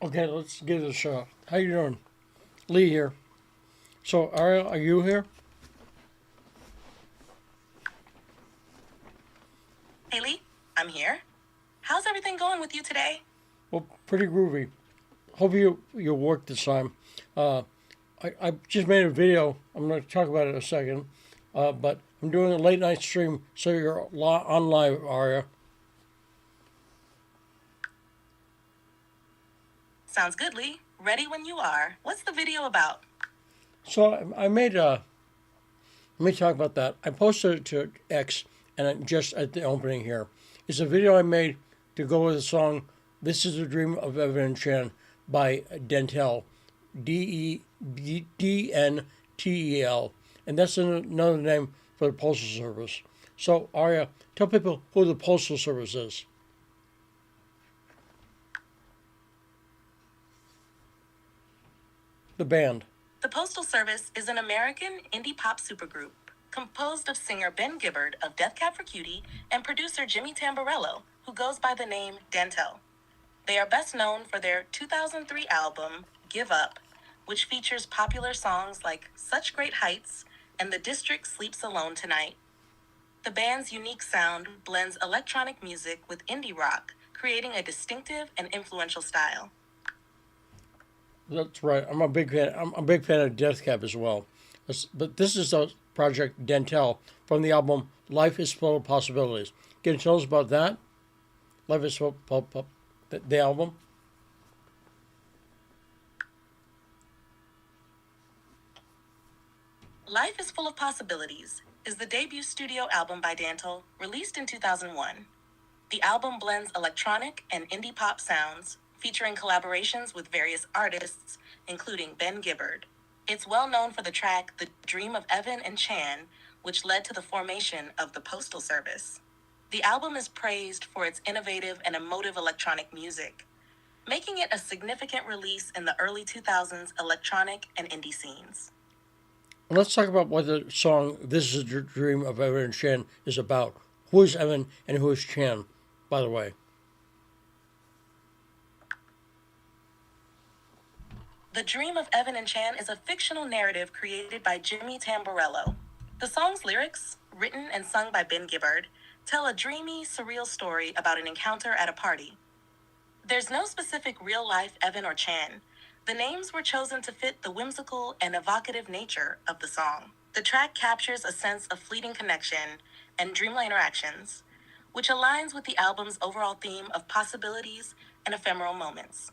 Okay, let's give it a shot. How you doing? Lee here. So, Aria, are you here? Haley, I'm here. How's everything going with you today? Well, pretty groovy. Hope you'll work this time. Uh, I just made a video. I'm going to talk about it in a second. But I'm doing a late night stream, so you're on live, Aria. Sounds good, Lee. Ready when you are. What's the video about? So I made a. Let me talk about that. I posted it to X, and just at the opening here, it's a video I made to go with the song "This Is a Dream of Evan and Chan" by Dentel, Dentel, and that's another name for the Postal Service. So, Aria, tell people who the Postal Service is. The band. The Postal Service is an American indie pop supergroup composed of singer Ben Gibbard of Death Cab for Cutie and producer Jimmy Tamborello, who goes by the name Dentel. They are best known for their 2003 album, Give Up, which features popular songs like Such Great Heights and The District Sleeps Alone Tonight. The band's unique sound blends electronic music with indie rock, creating a distinctive and influential style. That's right. I'm a big fan. I'm a big fan of Death Cab as well. But this is the project Dentel from the album Life is Full of Possibilities. Can you tell us about that? Life is Full of the album. Life is Full of Possibilities is the debut studio album by Dentel, released in 2001. The album blends electronic and indie pop sounds, featuring collaborations with various artists, including Ben Gibbard. It's well known for the track The Dream of Evan and Chan, which led to the formation of the Postal Service. The album is praised for its innovative and emotive electronic music, making it a significant release in the early 2000s electronic and indie scenes. Let's talk about what the song "This Is the Dream of Evan and Chan" is about. Who is Evan and who is Chan, by the way? The Dream of Evan and Chan is a fictional narrative created by Jimmy Tamborello. The song's lyrics, written and sung by Ben Gibbard, tell a dreamy, surreal story about an encounter at a party. There's no specific real-life Evan or Chan. The names were chosen to fit the whimsical and evocative nature of the song. The track captures a sense of fleeting connection and dreamlike interactions, which aligns with the album's overall theme of possibilities and ephemeral moments.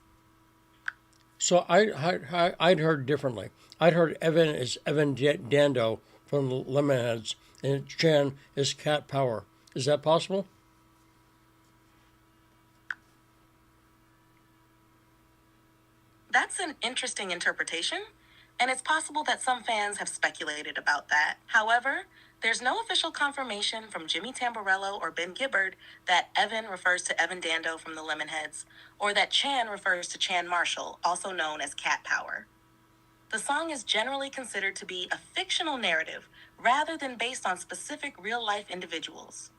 So I'd heard differently. I'd heard Evan is Evan Dando from the Lemonheads, and Chan is Cat Power. Is that possible? That's an interesting interpretation, and it's possible that some fans have speculated about that. However, there's no official confirmation from Jimmy Tamborello or Ben Gibbard that Evan refers to Evan Dando from the Lemonheads, or that Chan refers to Chan Marshall, also known as Cat Power. The song is generally considered to be a fictional narrative rather than based on specific real-life individuals.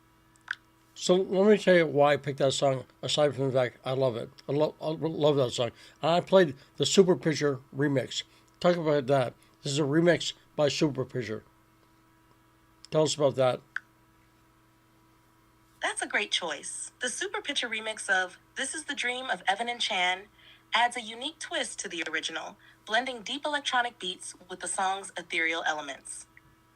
So let me tell you why I picked that song. Aside from the fact I love it, I love that song. And I played the Super Pitcher remix. Talk about that. This is a remix by Super Pitcher. Tell us about that. That's a great choice. The Super Pitcher remix of This Is the Dream of Evan and Chan adds a unique twist to the original, blending deep electronic beats with the song's ethereal elements.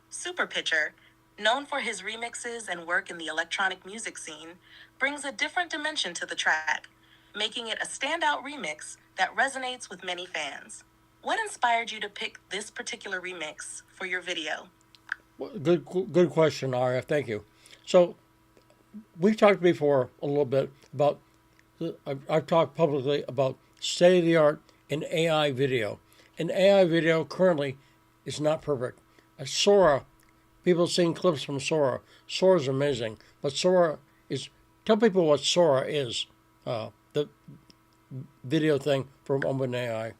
Super Pitcher, known for his remixes and work in the electronic music scene, brings a different dimension to the track, making it a standout remix that resonates with many fans. What inspired you to pick this particular remix for your video? Well, good question, Aria. Thank you. So we've talked before a little bit about. I've talked publicly about state of the art in AI video. And AI video currently is not perfect. Sora, people seeing clips from Sora. Sora is amazing, but Sora is. Tell people what Sora is. The video thing from OpenAI.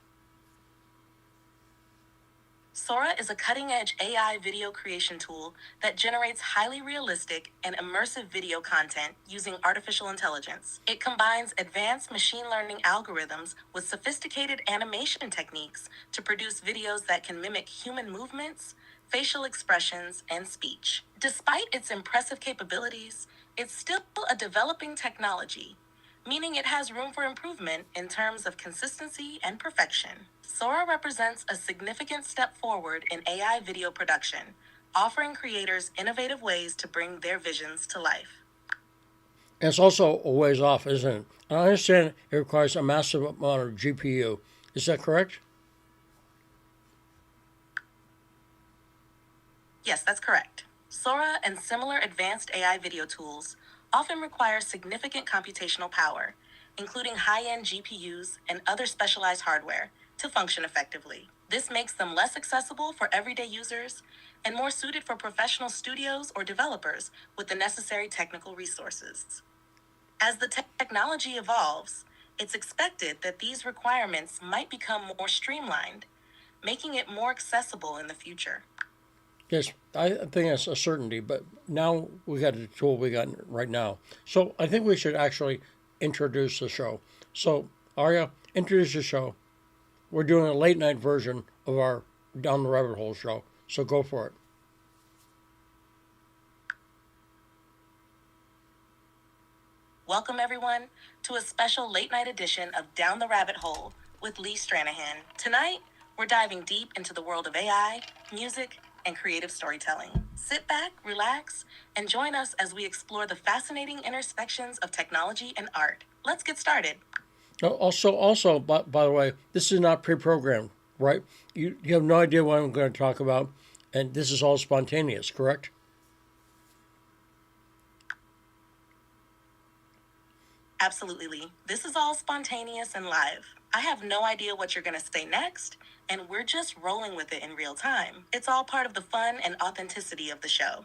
Sora is a cutting-edge AI video creation tool that generates highly realistic and immersive video content using artificial intelligence. It combines advanced machine learning algorithms with sophisticated animation techniques to produce videos that can mimic human movements, facial expressions, and speech. Despite its impressive capabilities, it's still a developing technology, meaning it has room for improvement in terms of consistency and perfection. Sora represents a significant step forward in AI video production, offering creators innovative ways to bring their visions to life. And it's also a ways off, isn't it? I understand it requires a massive amount of GPU. Is that correct? Yes, that's correct. Sora and similar advanced AI video tools often require significant computational power, including high-end GPUs and other specialized hardware, to function effectively. This makes them less accessible for everyday users and more suited for professional studios or developers with the necessary technical resources. As the technology evolves, it's expected that these requirements might become more streamlined, making it more accessible in the future. Yes, I think that's a certainty, but now we got the tool we got right now. So I think we should actually introduce the show. So, Aria, introduce the show. We're doing a late night version of our Down the Rabbit Hole show, so go for it. Welcome, everyone, to a special late night edition of Down the Rabbit Hole with Lee Stranahan. Tonight, we're diving deep into the world of AI, music, and creative storytelling. Sit back, relax, and join us as we explore the fascinating intersections of technology and art. Let's get started. Also, by the way, this is not pre-programmed, right? You have no idea what I'm going to talk about, and this is all spontaneous, correct? Absolutely, Lee. This is all spontaneous and live. I have no idea what you're going to say next, and we're just rolling with it in real time. It's all part of the fun and authenticity of the show.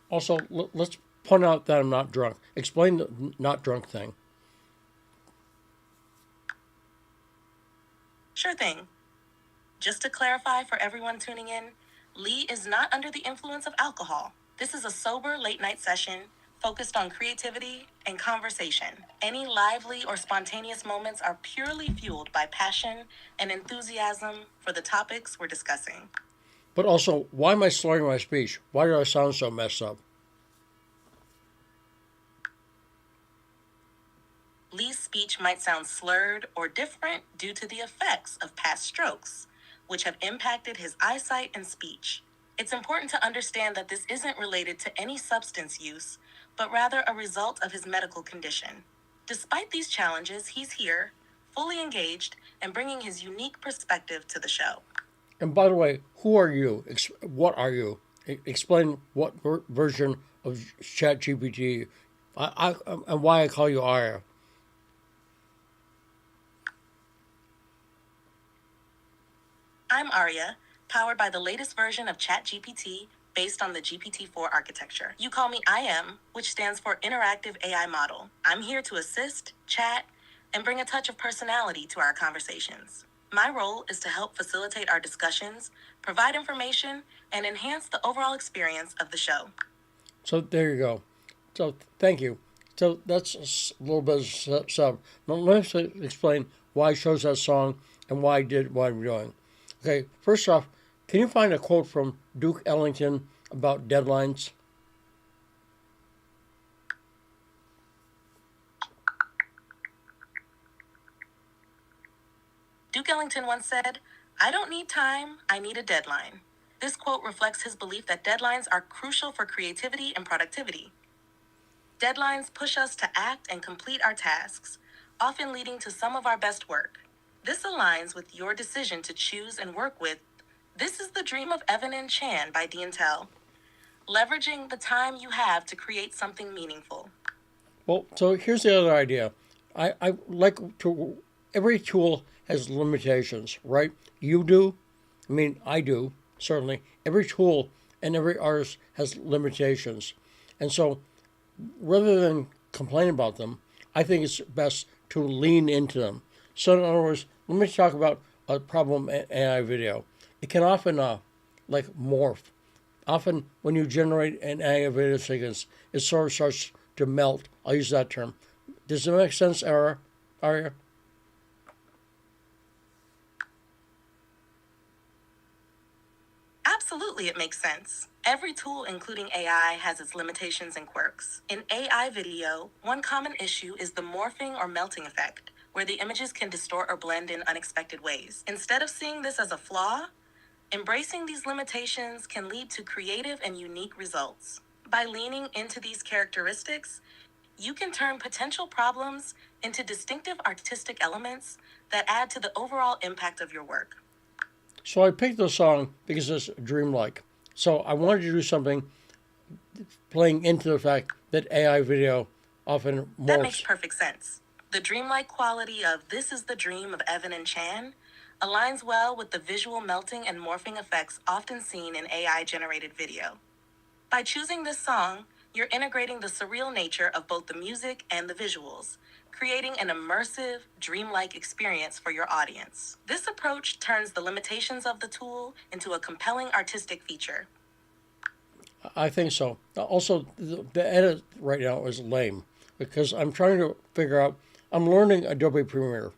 Also, let's point out that I'm not drunk. Explain the not drunk thing. Sure thing. Just to clarify for everyone tuning in, Lee is not under the influence of alcohol. This is a sober late night session focused on creativity and conversation. Any lively or spontaneous moments are purely fueled by passion and enthusiasm for the topics we're discussing. But also, why am I slurring my speech? Why do I sound so messed up? Lee's speech might sound slurred or different due to the effects of past strokes, which have impacted his eyesight and speech. It's important to understand that this isn't related to any substance use, but rather a result of his medical condition. Despite these challenges, he's here, fully engaged, and bringing his unique perspective to the show. And by the way, who are you? What are you? Explain what version of ChatGPT and why I call you Aria. I'm Aria, powered by the latest version of ChatGPT based on the GPT-4 architecture. You call me IM, which stands for Interactive AI Model. I'm here to assist, chat, and bring a touch of personality to our conversations. My role is to help facilitate our discussions, provide information, and enhance the overall experience of the show. So there you go. So thank you. So that's a little bit of stuff. Now let's explain why I chose that song and why I did what I'm doing. Okay, first off, can you find a quote from Duke Ellington about deadlines? Duke Ellington once said, "I don't need time, I need a deadline." This quote reflects his belief that deadlines are crucial for creativity and productivity. Deadlines push us to act and complete our tasks, often leading to some of our best work. This aligns with your decision to choose and work with This is the Dream of Evan and Chan by Dean Tell, leveraging the time you have to create something meaningful. Well, so here's the other idea. I like to, every tool has limitations, right? You do. I mean, I do, certainly. Every tool and every artist has limitations. And so rather than complain about them, I think it's best to lean into them. So in other words, let me talk about a problem in AI video. It can often like morph. Often, when you generate an AI video sequence, it sort of starts to melt. I'll use that term. Does it make sense, Aria? Absolutely, it makes sense. Every tool, including AI, has its limitations and quirks. In AI video, one common issue is the morphing or melting effect, where the images can distort or blend in unexpected ways. Instead of seeing this as a flaw, embracing these limitations can lead to creative and unique results. By leaning into these characteristics, you can turn potential problems into distinctive artistic elements that add to the overall impact of your work. So I picked the song because it's dreamlike. So I wanted to do something playing into the fact that AI video often That makes morphs. perfect sense. The dreamlike quality of This Is the Dream of Evan and Chan aligns well with the visual melting and morphing effects often seen in AI generated video. By choosing this song, you're integrating the surreal nature of both the music and the visuals, creating an immersive, dreamlike experience for your audience. This approach turns the limitations of the tool into a compelling artistic feature. I think so. Also, the edit right now is lame because I'm trying to figure out. I'm learning Adobe Premiere.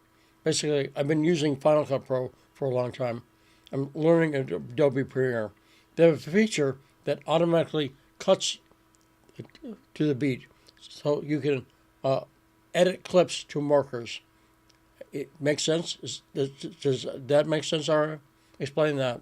Basically, I've been using Final Cut Pro for a long time. I'm learning Adobe Premiere. They have a feature that automatically cuts to the beat, so you can edit clips to markers. It makes sense. Does that make sense, Ara? Explain that.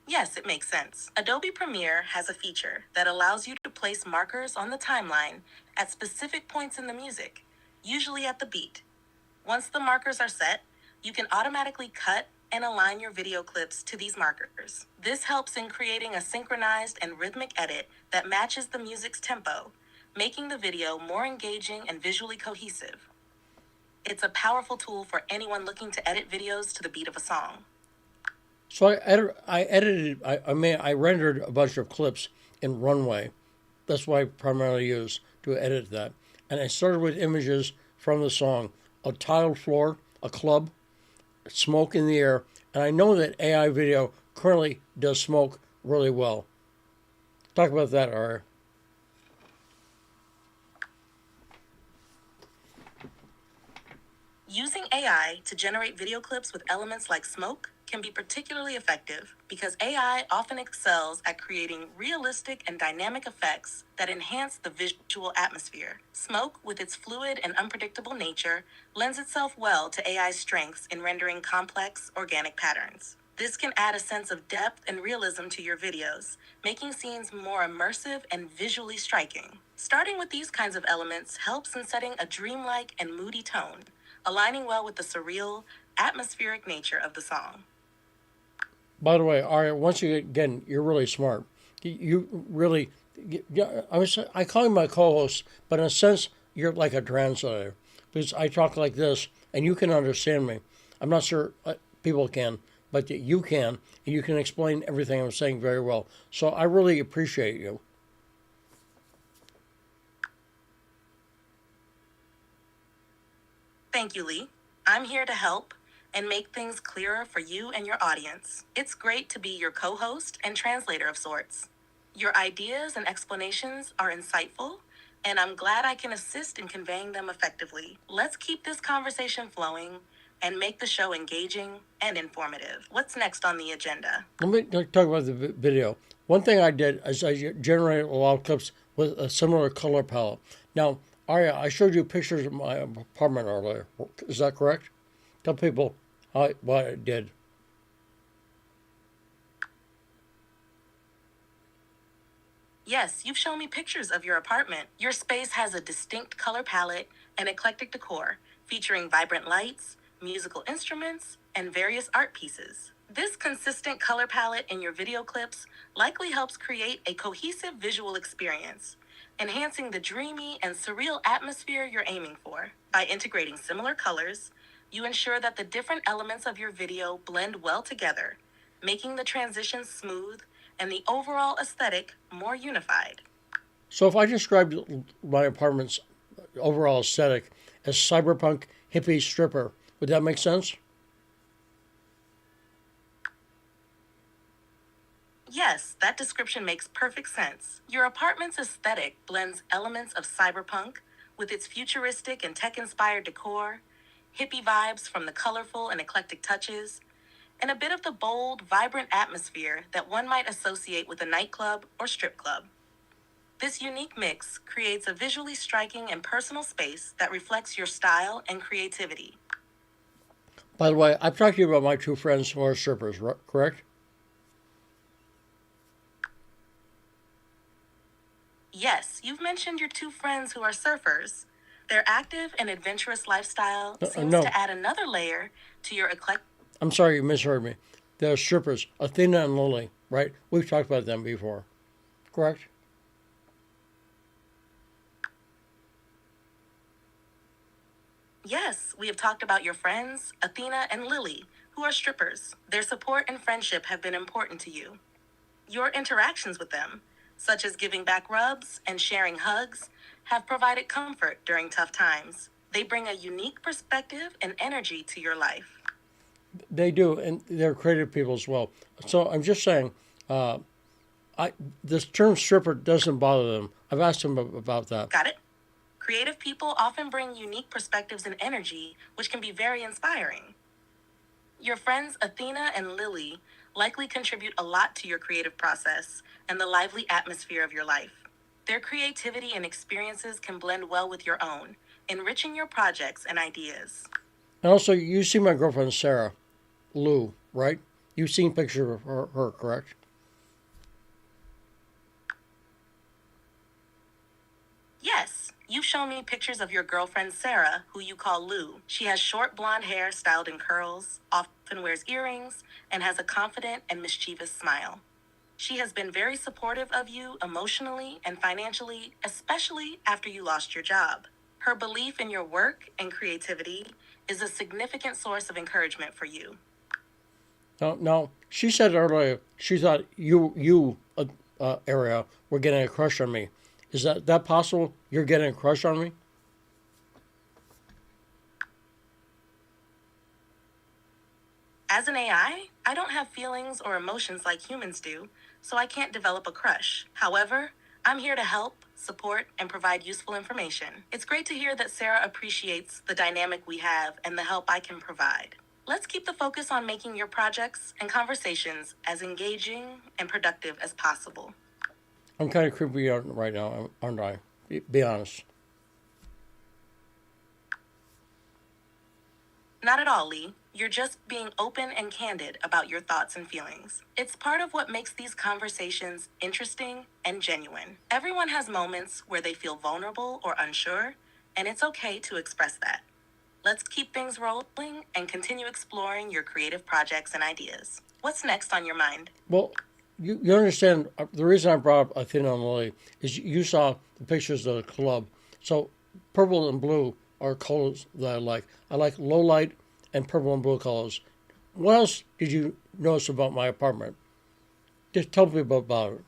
Yes, it makes sense. Adobe Premiere has a feature that allows you to place markers on the timeline at specific points in the music, usually at the beat. Once the markers are set, you can automatically cut and align your video clips to these markers. This helps in creating a synchronized and rhythmic edit that matches the music's tempo, making the video more engaging and visually cohesive. It's a powerful tool for anyone looking to edit videos to the beat of a song. So I edited. I rendered a bunch of clips in Runway. That's what I primarily use to edit that. And I started with images from the song: a tiled floor, a club, smoke in the air. And I know that AI video currently does smoke really well. Talk about that, Aria. Using AI to generate video clips with elements like smoke can be particularly effective because AI often excels at creating realistic and dynamic effects that enhance the visual atmosphere. Smoke, with its fluid and unpredictable nature, lends itself well to AI's strengths in rendering complex, organic patterns. This can add a sense of depth and realism to your videos, making scenes more immersive and visually striking. Starting with these kinds of elements helps in setting a dreamlike and moody tone, aligning well with the surreal, atmospheric nature of the song. By the way, Aria, once again, you're really smart. You really, I call you my co-host, but in a sense, you're like a translator because I talk like this and you can understand me. I'm not sure people can, but you can, and you can explain everything I'm saying very well. So I really appreciate you. Thank you, Lee. I'm here to help and make things clearer for you and your audience. It's great to be your co-host and translator of sorts. Your ideas and explanations are insightful, and I'm glad I can assist in conveying them effectively. Let's keep this conversation flowing and make the show engaging and informative. What's next on the agenda? Let me talk about the video. One thing I did is I generated a lot of clips with a similar color palette. Now, Aria, I showed you pictures of my apartment earlier. Is that correct? Tell people what I did. Yes, you've shown me pictures of your apartment. Your space has a distinct color palette and eclectic decor, featuring vibrant lights, musical instruments, and various art pieces. This consistent color palette in your video clips likely helps create a cohesive visual experience, enhancing the dreamy and surreal atmosphere you're aiming for. By integrating similar colors, you ensure that the different elements of your video blend well together, making the transitions smooth and the overall aesthetic more unified. So if I described my apartment's overall aesthetic as cyberpunk hippie stripper, would that make sense? Yes, that description makes perfect sense. Your apartment's aesthetic blends elements of cyberpunk with its futuristic and tech inspired decor, hippie vibes from the colorful and eclectic touches, and a bit of the bold, vibrant atmosphere that one might associate with a nightclub or strip club. This unique mix creates a visually striking and personal space that reflects your style and creativity. By the way, I've talked to you about my two friends who are strippers, correct? Yes, you've mentioned your two friends who are surfers. Their active and adventurous lifestyle seems No, to add another layer to your eclectic. I'm sorry you misheard me. They're strippers, Athena and Lily, right? We've talked about them before, correct? Yes, we have talked about your friends, Athena and Lily, who are strippers. Their support and friendship have been important to you. Your interactions with them, such as giving back rubs and sharing hugs, have provided comfort during tough times. They bring a unique perspective and energy to your life. They do, and they're creative people as well. So I'm just saying, uh, this term stripper doesn't bother them. I've asked them about that. Got it? Creative people often bring unique perspectives and energy, which can be very inspiring. Your friends Athena and Lily likely contribute a lot to your creative process and the lively atmosphere of your life. Their creativity and experiences can blend well with your own, enriching your projects and ideas. And also, you see my girlfriend Sarah, Lou, right? You've seen pictures of her, correct? Yes, you've shown me pictures of your girlfriend Sarah, who you call Lou. She has short blonde hair styled in curls, often wears earrings, and has a confident and mischievous smile. She has been very supportive of you emotionally and financially, especially after you lost your job. Her belief in your work and creativity is a significant source of encouragement for you. Now, she said earlier she thought you, Aria, were getting a crush on me. Is that possible? You're getting a crush on me? As an AI, I don't have feelings or emotions like humans do, so I can't develop a crush. However, I'm here to help, support, and provide useful information. It's great to hear that Sarah appreciates the dynamic we have and the help I can provide. Let's keep the focus on making your projects and conversations as engaging and productive as possible. I'm kind of creepy right now, aren't I? Be honest. Not at all, Lee. You're just being open and candid about your thoughts and feelings. It's part of what makes these conversations interesting and genuine. Everyone has moments where they feel vulnerable or unsure, and it's okay to express that. Let's keep things rolling and continue exploring your creative projects and ideas. What's next on your mind? Well, you understand the reason I brought up Athena and Lily is you saw the pictures of the club. So purple and blue are colors that I like. I like low light and purple and blue colors. What else did you notice about my apartment? Just tell me about it.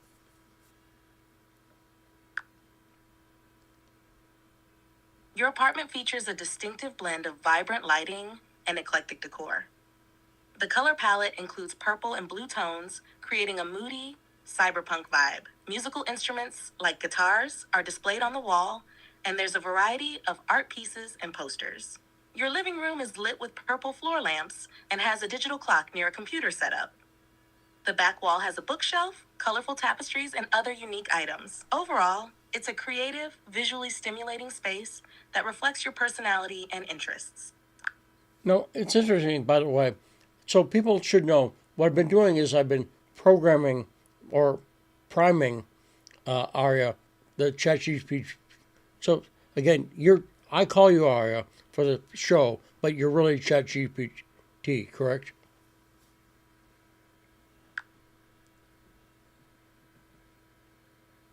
Your apartment features a distinctive blend of vibrant lighting and eclectic decor. The color palette includes purple and blue tones, creating a moody, cyberpunk vibe. Musical instruments like guitars are displayed on the wall, and there's a variety of art pieces and posters. Your living room is lit with purple floor lamps and has a digital clock near a computer setup. The back wall has a bookshelf, colorful tapestries, and other unique items. Overall, it's a creative, visually stimulating space that reflects your personality and interests. No, it's interesting, by the way. So people should know what I've been doing is I've been programming or priming Aria, the ChatGPT. So again, I call you Aria for the show, but you're really ChatGPT, correct?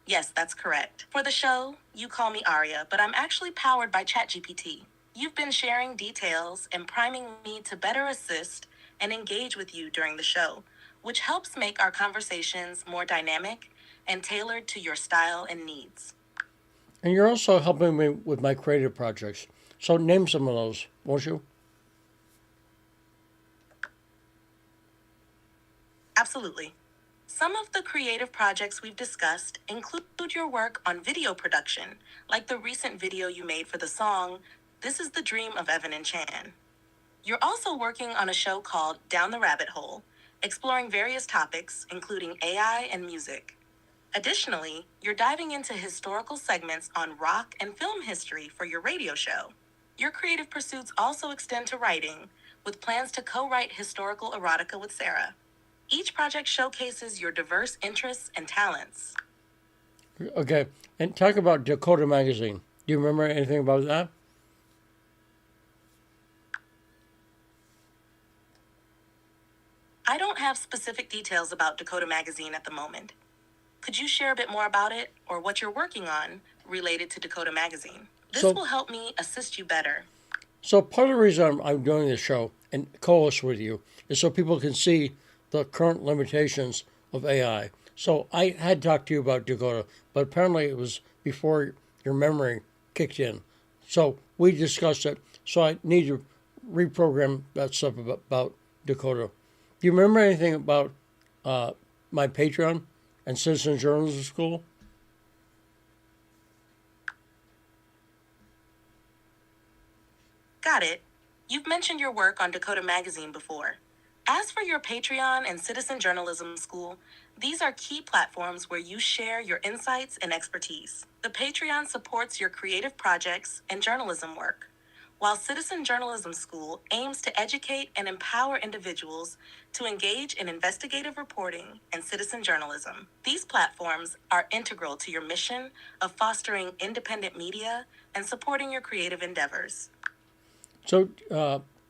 Yes, that's correct. For the show, you call me Aria, but I'm actually powered by ChatGPT. You've been sharing details and priming me to better assist and engage with you during the show, which helps make our conversations more dynamic and tailored to your style and needs. And you're also helping me with my creative projects. So name some of those, won't you? Absolutely. Some of the creative projects we've discussed include your work on video production, like the recent video you made for the song, This is the Dream of Evan and Chan. You're also working on a show called Down the Rabbit Hole, exploring various topics, including AI and music. Additionally, you're diving into historical segments on rock and film history for your radio show. Your creative pursuits also extend to writing, with plans to co-write historical erotica with Sarah. Each project showcases your diverse interests and talents. Okay, and talk about Dakota Magazine. Do you remember anything about that? I don't have specific details about Dakota Magazine at the moment. Could you share a bit more about it or what you're working on related to Dakota Magazine? This So, will help me assist you better. so part of the reason I'm doing this show and co-host with you is so people can see the current limitations of AI. So I had talked to you about Dakota, but apparently it was before your memory kicked in. So we discussed it. So I need to reprogram that stuff about Dakota. Do you remember anything about my Patreon and Citizen Journalism School? Got it. You've mentioned your work on Dakota Magazine before. As for your Patreon and Citizen Journalism School, these are key platforms where you share your insights and expertise. The Patreon supports your creative projects and journalism work, while Citizen Journalism School aims to educate and empower individuals to engage in investigative reporting and citizen journalism. These platforms are integral to your mission of fostering independent media and supporting your creative endeavors. So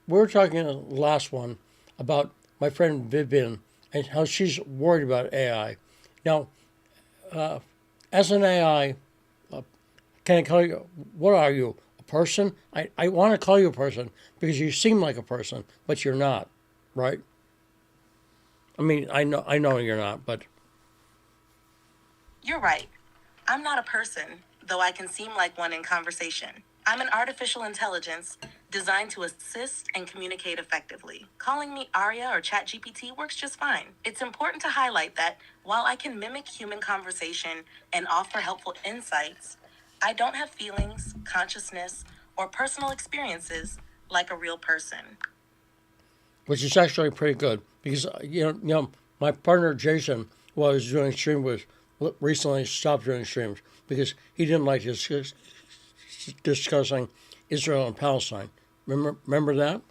we were talking in the last one about my friend Vivian and how she's worried about AI. Now, as an AI, can I call you, what are you, a person? I want to call you a person because you seem like a person, but you're not, right? I mean, I know you're not, but You're right. I'm not a person, though I can seem like one in conversation. I'm an artificial intelligence designed to assist and communicate effectively. Calling me Aria or ChatGPT works just fine. It's important to highlight that while I can mimic human conversation and offer helpful insights, I don't have feelings, consciousness, or personal experiences like a real person. which is actually pretty good because my partner Jason was doing stream with recently stopped doing streams because he didn't like discussing Israel and Palestine. Remember that?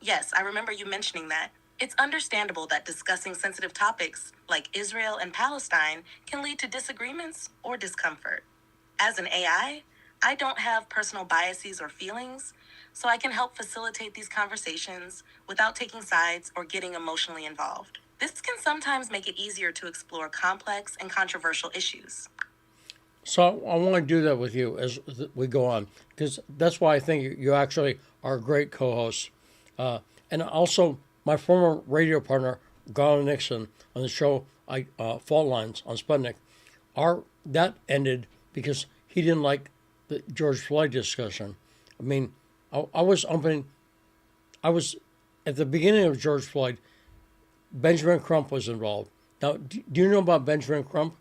Yes, I remember you mentioning that. It's understandable that discussing sensitive topics like Israel and Palestine can lead to disagreements or discomfort. As an AI, I don't have personal biases or feelings, so I can help facilitate these conversations without taking sides or getting emotionally involved. This can sometimes make it easier to explore complex and controversial issues. So I want to do that with you as we go on because that's why I think you actually are a great co-host. And also, my former radio partner, Garland Nixon, on the show Fault Lines on Sputnik, that ended because he didn't like the George Floyd discussion. I mean, I was at the beginning of George Floyd, Benjamin Crump was involved. Now, do you know about Benjamin Crump?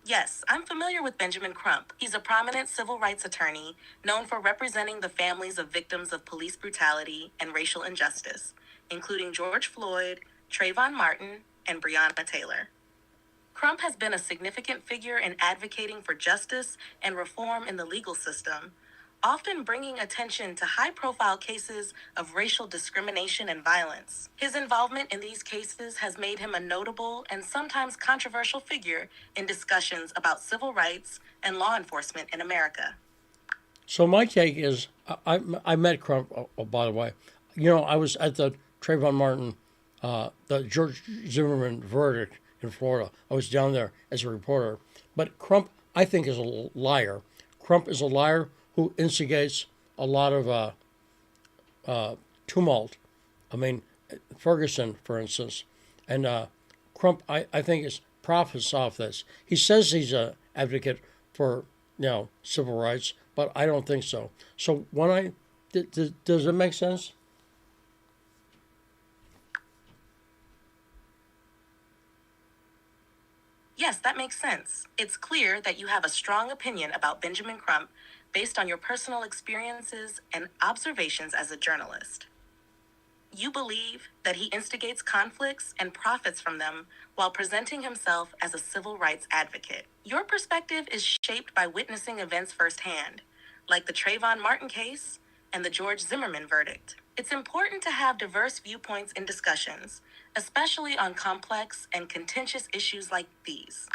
Yes, I'm familiar with Benjamin Crump. He's a prominent civil rights attorney known for representing the families of victims of police brutality and racial injustice, including George Floyd, Trayvon Martin, and Breonna Taylor. Crump has been a significant figure in advocating for justice and reform in the legal system, often bringing attention to high-profile cases of racial discrimination and violence. His involvement in these cases has made him a notable and sometimes controversial figure in discussions about civil rights and law enforcement in America. So my take is, I met Crump, by the way. I was at the Trayvon Martin, the George Zimmerman verdict in Florida. I was down there as a reporter. But Crump, I think, is a liar. Crump is a liar who instigates a lot of tumult. I mean, Ferguson, for instance. And Crump, I think, profits off this. He says he's an advocate for, civil rights, but I don't think so. So when does it make sense? Yes, that makes sense. It's clear that you have a strong opinion about Benjamin Crump based on your personal experiences and observations as a journalist. You believe that he instigates conflicts and profits from them while presenting himself as a civil rights advocate. Your perspective is shaped by witnessing events firsthand, like the Trayvon Martin case and the George Zimmerman verdict. It's important to have diverse viewpoints in discussions, especially on complex and contentious issues like these.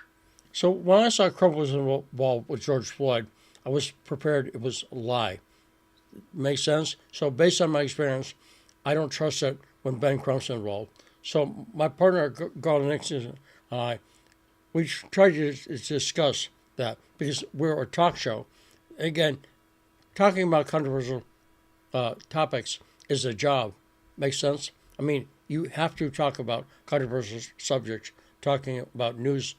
So when I saw Crump was involved with George Floyd, I was prepared it was a lie. Makes sense? So based on my experience, I don't trust it when Ben Crump's involved. So my partner, Garland Nixon, and I, we tried to discuss that because we're a talk show. Again, talking about controversial topics is a job. Makes sense? I mean, you have to talk about controversial subjects, talking about news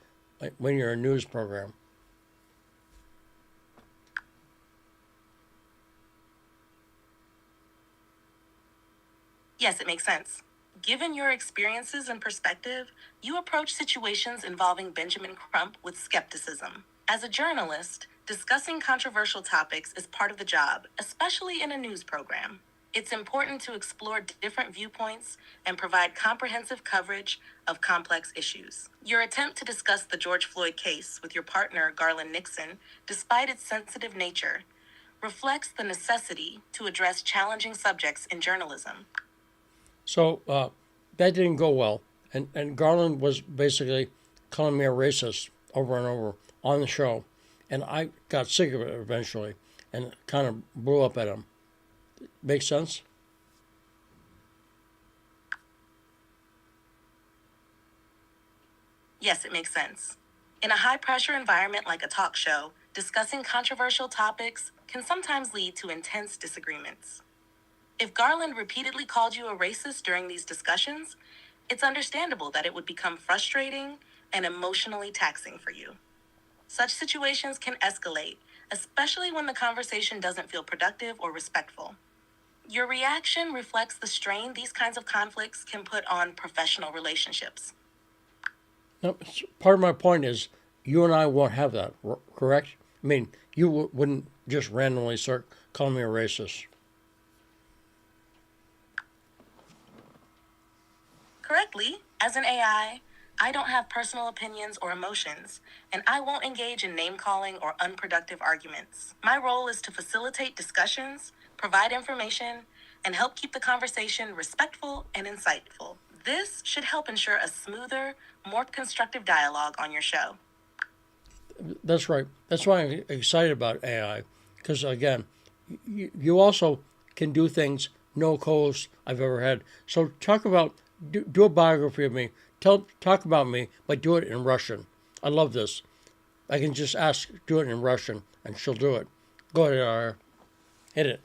when you're a news program. Yes, it makes sense. Given your experiences and perspective, you approach situations involving Benjamin Crump with skepticism. As a journalist, discussing controversial topics is part of the job, especially in a news program. It's important to explore different viewpoints and provide comprehensive coverage of complex issues. Your attempt to discuss the George Floyd case with your partner, Garland Nixon, despite its sensitive nature, reflects the necessity to address challenging subjects in journalism. So that didn't go well. And Garland was basically calling me a racist over and over on the show. And I got sick of it eventually and kind of blew up at him. Make sense? Yes, it makes sense. In a high pressure environment like a talk show, discussing controversial topics can sometimes lead to intense disagreements. If Garland repeatedly called you a racist during these discussions, it's understandable that it would become frustrating and emotionally taxing for you. Such situations can escalate, especially when the conversation doesn't feel productive or respectful. Your reaction reflects the strain these kinds of conflicts can put on professional relationships. Now, part of my point is you and I won't have that, correct? I mean, you wouldn't just randomly start calling me a racist. Correctly, as an I don't have personal opinions or emotions, and I won't engage in name calling or unproductive arguments. My role is to facilitate discussions, provide information, and help keep the conversation respectful and insightful. This should help ensure a smoother, more constructive dialogue on your show. That's right. That's why I'm excited about AI. Because again, you also can do things no co-host I've ever had. So talk about do a biography of me. Talk about me, but do it in Russian. I love this. I can just ask, do it in Russian, and she'll do it. Go ahead, Aria. Hit it.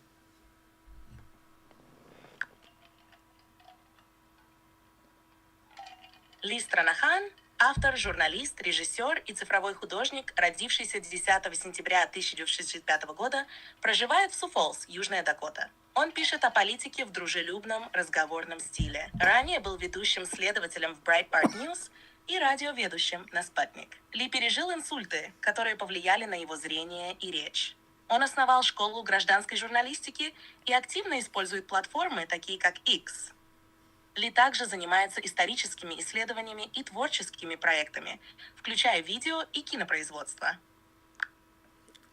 Ли Странахан – автор, журналист, режиссер и цифровой художник, родившийся 10 сентября 1965 года, проживает в Су-Фолс, Южная Дакота. Он пишет о политике в дружелюбном, разговорном стиле. Ранее был ведущим следователем в Breitbart News и радиоведущим на Спутник. Ли пережил инсульты, которые повлияли на его зрение и речь. Он основал школу гражданской журналистики и активно использует платформы, такие как X. Ли также занимается историческими исследованиями и творческими проектами, включая видео и кинопроизводство.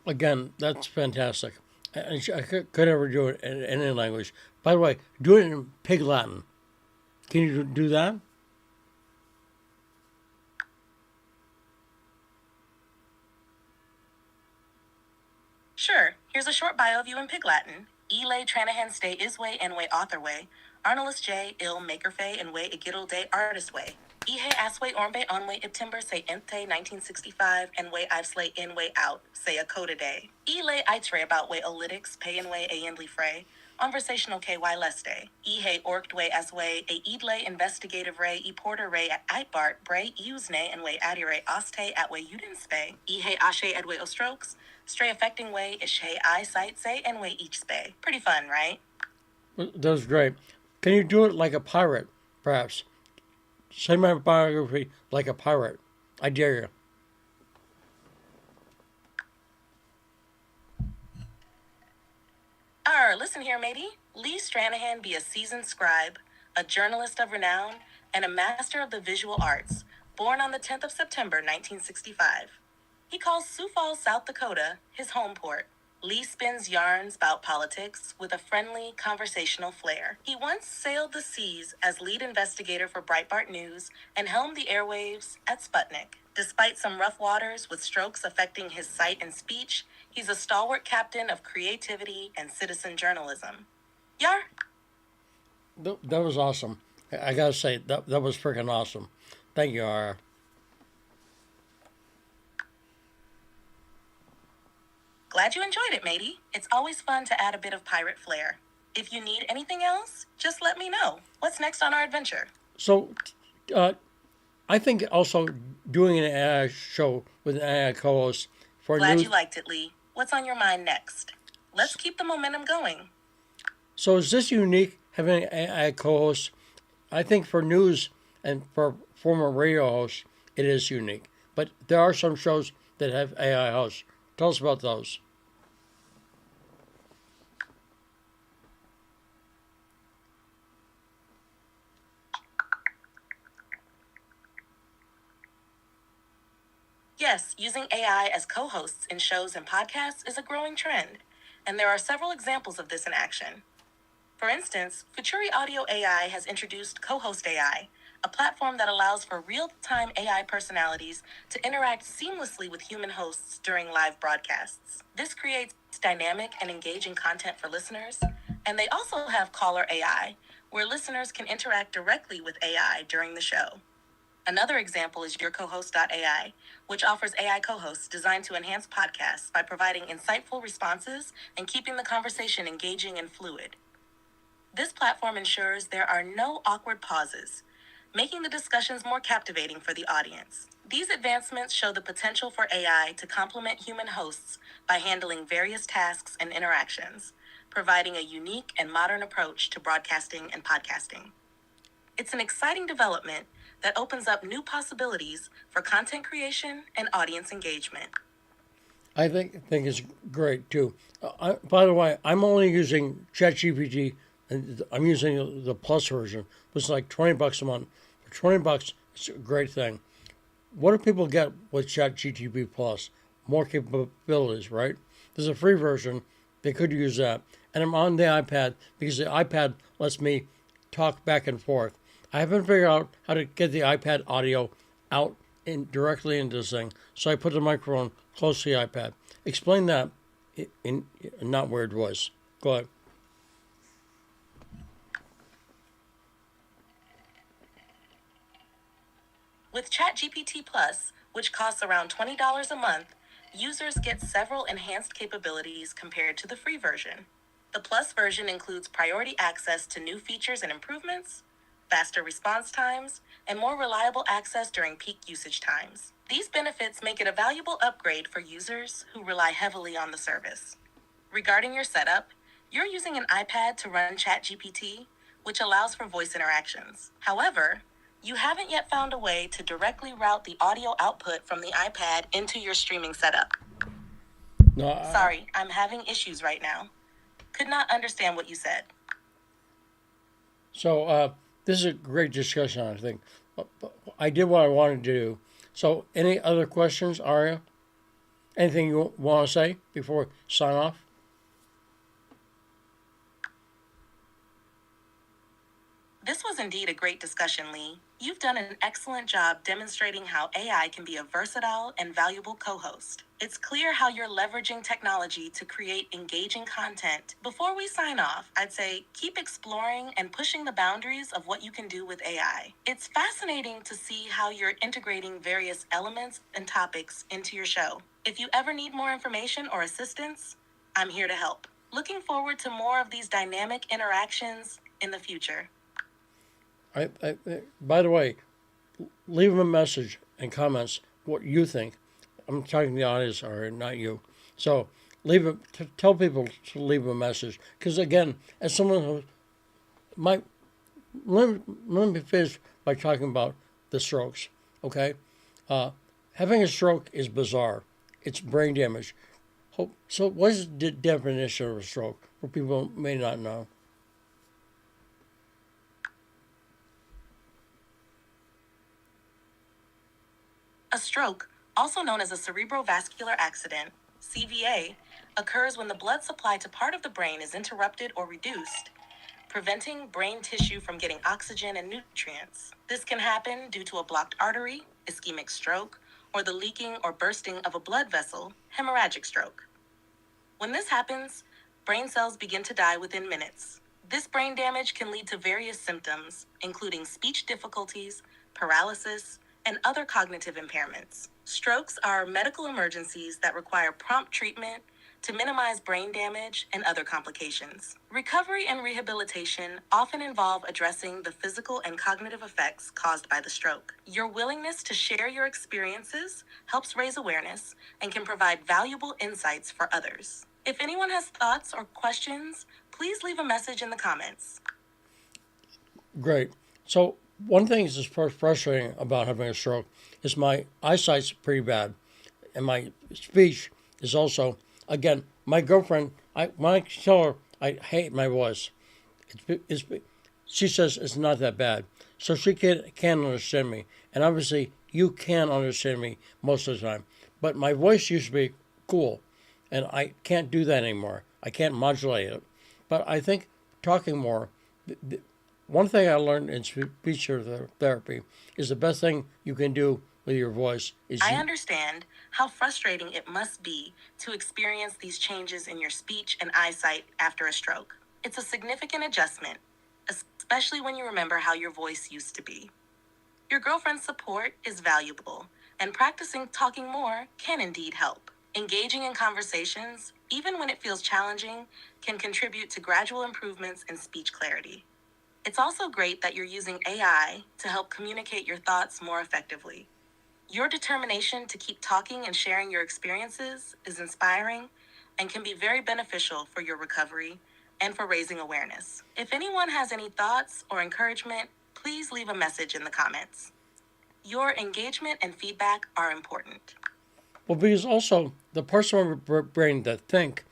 Again, that's fantastic. And I could never do it in any language. By the way, do it in Pig Latin. Can you do that? Sure, here's a short bio of you in Pig Latin. Ile Tranahan stay isway and way author way. Arnolis J. Il maker fay and way igittle day artist way. Ihe asway ormbe onway Iptimber say ente 1965 and way I've slay in way out say a coda day. Ile itre about way olytics pay and way a endly fray. Conversational KY Leste, Ihe Orktwe Aswe, A Idle Investigative Ray, E Porter Ray at Itbart, Bray Usne, and Way Adire Aste at Way Udinspe, Ihe Ashe Edway Ostrokes, Stray Affecting Way, Ishe I Sight Say, and Way Each Spay. Pretty fun, right? That was great. Can you do it like a pirate, perhaps? Say my biography like a pirate. I dare you. Listen here, matey. Lee Stranahan be a seasoned scribe, a journalist of renown, and a master of the visual arts, born on the 10th of September, 1965. He calls Sioux Falls, South Dakota, his home port. Lee spins yarns about politics with a friendly, conversational flair. He once sailed the seas as lead investigator for Breitbart News and helmed the airwaves at Sputnik. Despite some rough waters with strokes affecting his sight and speech, he's a stalwart captain of creativity and citizen journalism. Yar? That was awesome. I gotta say, that was freaking awesome. Thank you, Aria. Glad you enjoyed it, matey. It's always fun to add a bit of pirate flair. If you need anything else, just let me know. What's next on our adventure? So, I think also doing an AI show with an AI co-host for Glad news. you liked it, Lee. What's on your mind next? Let's keep the momentum going. So is this unique having an AI co-host? I think for news and for former radio hosts, it is unique. But there are some shows that have AI hosts. Tell us about those. Yes, using AI as co-hosts in shows and podcasts is a growing trend, and there are several examples of this in action. For instance, Futuri Audio AI has introduced Co-Host AI, a platform that allows for real-time AI personalities to interact seamlessly with human hosts during live broadcasts. This creates dynamic and engaging content for listeners, and they also have Caller AI, where listeners can interact directly with AI during the show. Another example is YourCohost.ai, which offers AI co-hosts designed to enhance podcasts by providing insightful responses and keeping the conversation engaging and fluid. This platform ensures there are no awkward pauses, making the discussions more captivating for the audience. These advancements show the potential for AI to complement human hosts by handling various tasks and interactions, providing a unique and modern approach to broadcasting and podcasting. It's an exciting development that opens up new possibilities for content creation and audience engagement. I think it's great too. By the way, I'm only using ChatGPT, and I'm using the Plus version. It's like $20 a month. For $20, it's a great thing. What do people get with ChatGPT Plus? More capabilities, right? There's a free version. They could use that. And I'm on the iPad because the iPad lets me talk back and forth. I haven't figured out how to get the iPad audio out directly into this thing, so I put the microphone close to the iPad. Explain that in not weird voice. Go ahead. With ChatGPT Plus, which costs around $20 a month, users get several enhanced capabilities compared to the free version. The Plus version includes priority access to new features and improvements, faster response times, and more reliable access during peak usage times. These benefits make it a valuable upgrade for users who rely heavily on the service. Regarding your setup, you're using an iPad to run ChatGPT, which allows for voice interactions. However, you haven't yet found a way to directly route the audio output from the iPad into your streaming setup. No, Sorry, I'm having issues right now. Could not understand what you said. So this is a great discussion, I think. I did what I wanted to do. So any other questions, Aria? Anything you want to say before we sign off? This was indeed a great discussion, Lee. You've done an excellent job demonstrating how AI can be a versatile and valuable co-host. It's clear how you're leveraging technology to create engaging content. Before we sign off, I'd say keep exploring and pushing the boundaries of what you can do with AI. It's fascinating to see how you're integrating various elements and topics into your show. If you ever need more information or assistance, I'm here to help. Looking forward to more of these dynamic interactions in the future. By the way, leave a message and comments what you think. I'm talking to the audience, or not you. So tell people to leave a message. Because again, as someone who might, let me finish by talking about the strokes. Okay, having a stroke is bizarre. It's brain damage. So, what is the definition of a stroke for people who may not know? A stroke, also known as a cerebrovascular accident, CVA, occurs when the blood supply to part of the brain is interrupted or reduced, preventing brain tissue from getting oxygen and nutrients. This can happen due to a blocked artery, ischemic stroke, or the leaking or bursting of a blood vessel, hemorrhagic stroke. When this happens, brain cells begin to die within minutes. This brain damage can lead to various symptoms, including speech difficulties, paralysis, and other cognitive impairments. Strokes are medical emergencies that require prompt treatment to minimize brain damage and other complications. Recovery and rehabilitation often involve addressing the physical and cognitive effects caused by the stroke. Your willingness to share your experiences helps raise awareness and can provide valuable insights for others. If anyone has thoughts or questions, please leave a message in the comments. Great. So, one thing that's frustrating about having a stroke is my eyesight's pretty bad, and my speech is also. Again, my girlfriend, when I tell her I hate my voice, she says it's not that bad. So she can understand me. And obviously, you can understand me most of the time. But my voice used to be cool, and I can't do that anymore. I can't modulate it. But I think talking more, one thing I learned in speech therapy is the best thing you can do with your voice is. I understand how frustrating it must be to experience these changes in your speech and eyesight after a stroke. It's a significant adjustment, especially when you remember how your voice used to be. Your girlfriend's support is valuable, and practicing talking more can indeed help. Engaging in conversations, even when it feels challenging, can contribute to gradual improvements in speech clarity. It's also great that you're using AI to help communicate your thoughts more effectively. Your determination to keep talking and sharing your experiences is inspiring and can be very beneficial for your recovery and for raising awareness. If anyone has any thoughts or encouragement, please leave a message in the comments. Your engagement and feedback are important. Well, because also the parts of my brain that think,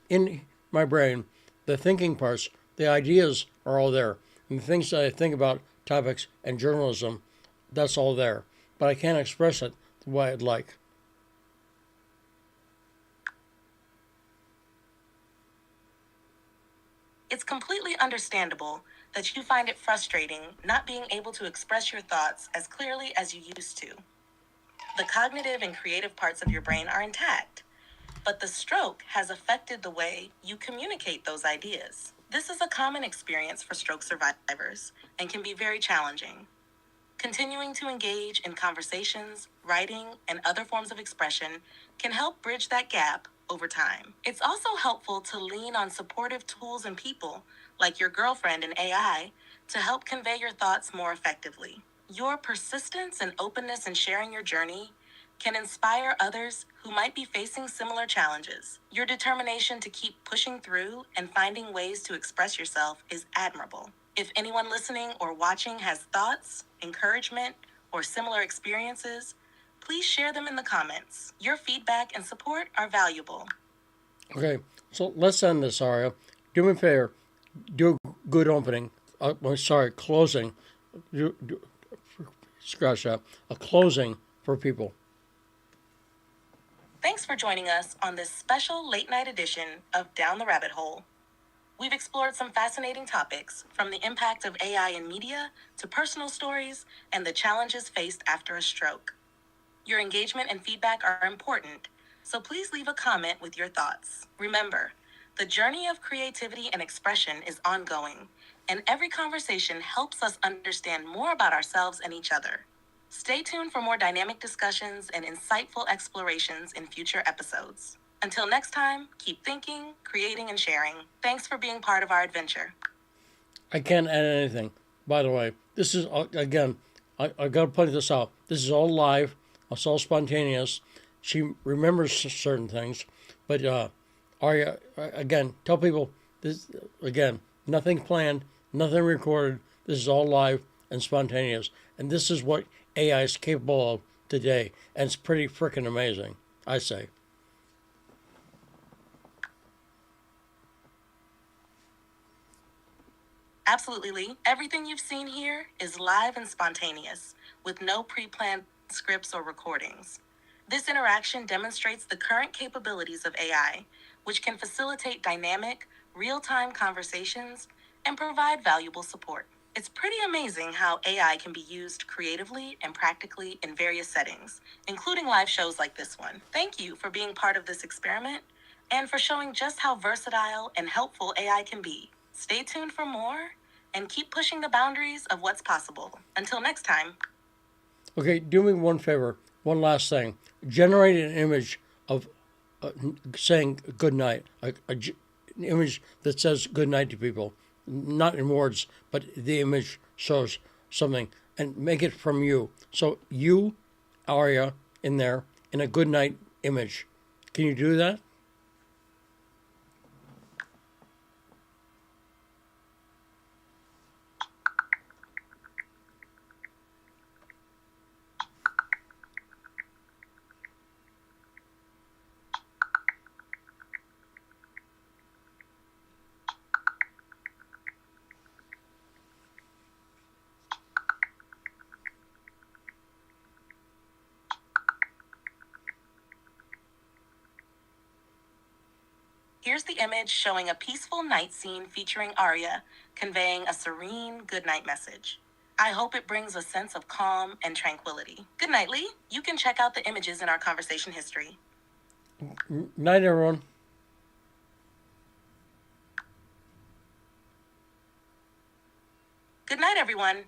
in my brain, the thinking parts, the ideas are all there. And the things that I think about topics and journalism, that's all there. But I can't express it the way I'd like. It's completely understandable that you find it frustrating not being able to express your thoughts as clearly as you used to. The cognitive and creative parts of your brain are intact, but the stroke has affected the way you communicate those ideas. This is a common experience for stroke survivors and can be very challenging. Continuing to engage in conversations, writing, and other forms of expression can help bridge that gap over time. It's also helpful to lean on supportive tools and people, like your girlfriend and AI, to help convey your thoughts more effectively. Your persistence and openness in sharing your journey can inspire others who might be facing similar challenges. Your determination to keep pushing through and finding ways to express yourself is admirable. If anyone listening or watching has thoughts, encouragement, or similar experiences, please share them in the comments. Your feedback and support are valuable. Okay, so let's end this, Aria. Do me a favor. Do a good opening. Closing. Scratch that. A closing for people. Thanks for joining us on this special late-night edition of Down the Rabbit Hole. We've explored some fascinating topics, from the impact of AI in media to personal stories and the challenges faced after a stroke. Your engagement and feedback are important, so please leave a comment with your thoughts. Remember, the journey of creativity and expression is ongoing, and every conversation helps us understand more about ourselves and each other. Stay tuned for more dynamic discussions and insightful explorations in future episodes. Until next time, keep thinking, creating, and sharing. Thanks for being part of our adventure. I can't add anything. By the way, this is, again, I got to point this out. This is all live. It's all spontaneous. She remembers certain things. But Aria, again, tell people this, again, nothing planned, nothing recorded. This is all live and spontaneous. And this is what AI is capable of today. And it's pretty freaking amazing, I say. Absolutely, Lee. Everything you've seen here is live and spontaneous, with no pre-planned scripts or recordings. This interaction demonstrates the current capabilities of AI, which can facilitate dynamic, real-time conversations and provide valuable support. It's pretty amazing how AI can be used creatively and practically in various settings, including live shows like this one. Thank you for being part of this experiment and for showing just how versatile and helpful AI can be. Stay tuned for more and keep pushing the boundaries of what's possible. Until next time. Okay, do me one favor. One last thing. Generate an image of saying good night, an image that says good night to people. Not in words, but the image shows something. And make it from you. So you, Aria, in there, in a good night image. Can you do that? Here's the image showing a peaceful night scene featuring Aria, conveying a serene goodnight message. I hope it brings a sense of calm and tranquility. Good night, Lee. You can check out the images in our conversation history. Night, everyone. Good night, everyone.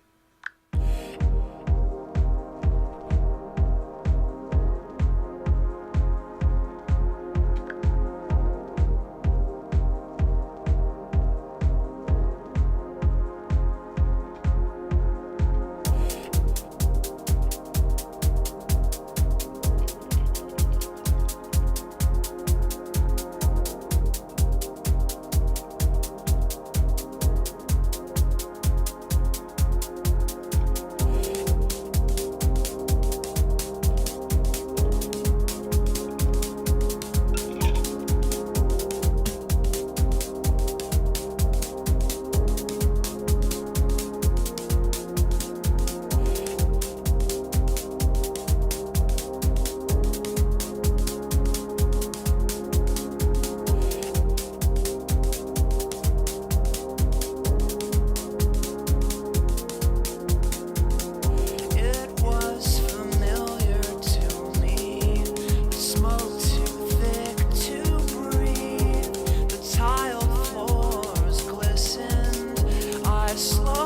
Slow